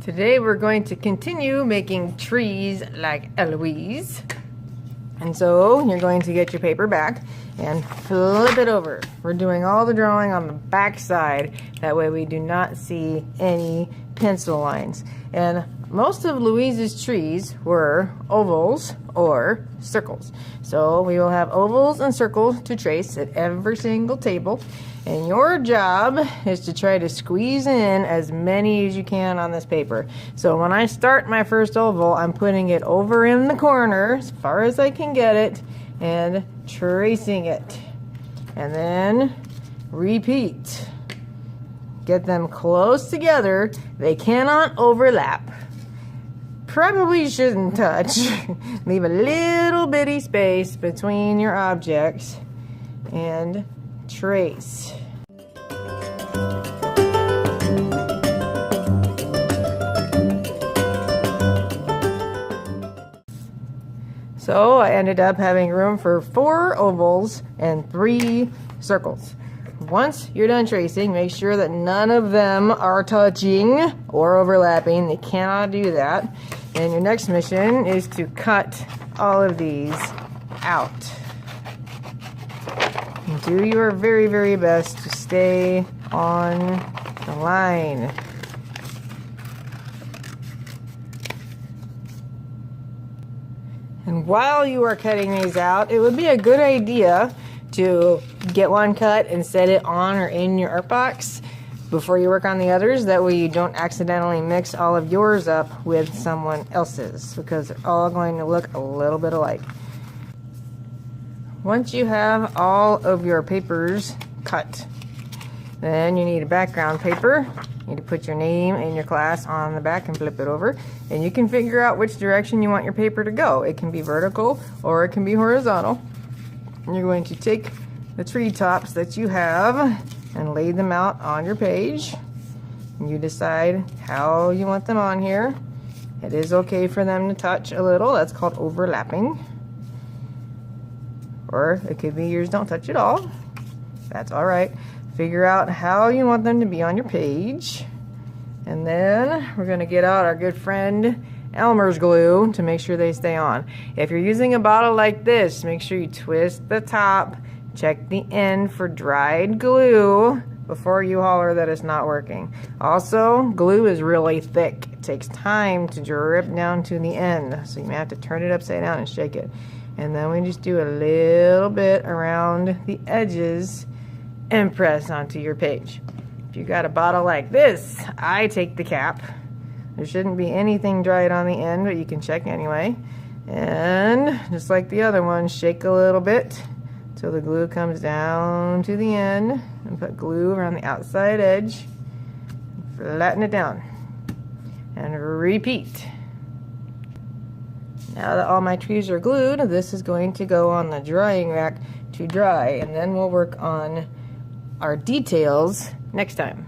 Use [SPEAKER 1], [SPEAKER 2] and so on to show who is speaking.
[SPEAKER 1] Today we're going to continue making trees like Eloise. And so you're going to get your paper back and flip it over. We're doing all the drawing on the back side. That way we do not see any pencil lines. And most of Louise's trees were ovals or circles. So we will have ovals and circles to trace at every single table. And your job is to try to squeeze in as many as you can on this paper. So when I start my first oval, I'm putting it over in the corner as far as I can get it and tracing it. And then repeat. Get them close together. They cannot overlap. Probably shouldn't touch. Leave a little bitty space between your objects and trace. So I ended up having room for 4 ovals and 3 circles. Once you're done tracing, make sure that none of them are touching or overlapping. They cannot do that. And your next mission is to cut all of these out. Do your very, very best to stay on the line. And while you are cutting these out, it would be a good idea to get one cut and set it on or in your art box before you work on the others. That way you don't accidentally mix all of yours up with someone else's, because they're all going to look a little bit alike. Once you have all of your papers cut, then you need a background paper. You need to put your name and your class on the back and flip it over. And you can figure out which direction you want your paper to go. It can be vertical or it can be horizontal. And you're going to take the tree tops that you have and lay them out on your page. And you decide how you want them on here. It is okay for them to touch a little. That's called overlapping. Or it could be yours don't touch at all. That's all right. Figure out how you want them to be on your page. And then we're going to get out our good friend Elmer's glue to make sure they stay on. If you're using a bottle like this, make sure you twist the top, check the end for dried glue before you holler that it's not working. Also, glue is really thick. It takes time to drip down to the end, so you may have to turn it upside down and shake it. And then we just do a little bit around the edges and press onto your page. If you got a bottle like this, I take the cap. There shouldn't be anything dried on the end, but you can check anyway. And just like the other one, shake a little bit till the glue comes down to the end, and put glue around the outside edge. Flatten it down and repeat. Now that all my trees are glued, this is going to go on the drying rack to dry, and then we'll work on our details next time.